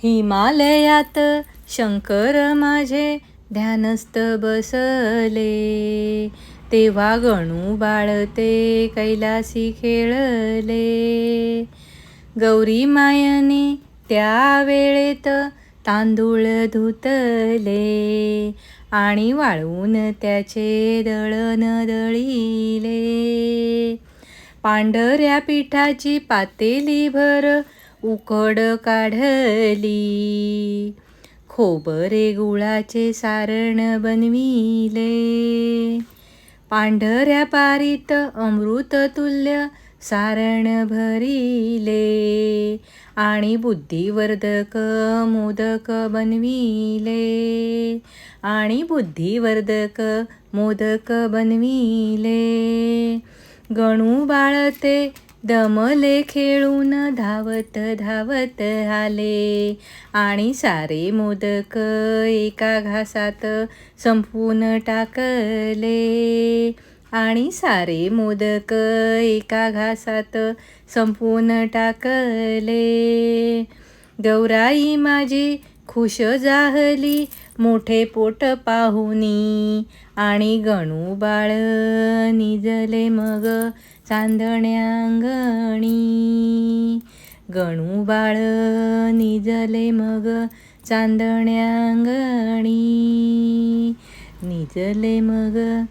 हिमालयात शंकर माझे ध्यानस्थ बसले, तेव्हा गणू बाळते कैलासी खेळले. गौरी मायने त्या वेळेत तांदूळ धुतले आणि वाळवून त्याचे दळण दळिले. पांढऱ्या पिठाची पातेली भर उकड काढली, खोबरे गुळाचे सारण बनविले. पांढऱ्या पारीत अमृत तुल्य सारण भरिले आणि बुद्धिवर्धक मोदक बनविले गणू बाळते दमले खेळून धावत धावत आले आणि सारे मोदक एका घासात संपवून टाकले. गौराई माझी खुश झाली मोठे पोट पाहुनी आणि गणू बाळ निजले मग चांदण्या अंगणी. निजले मग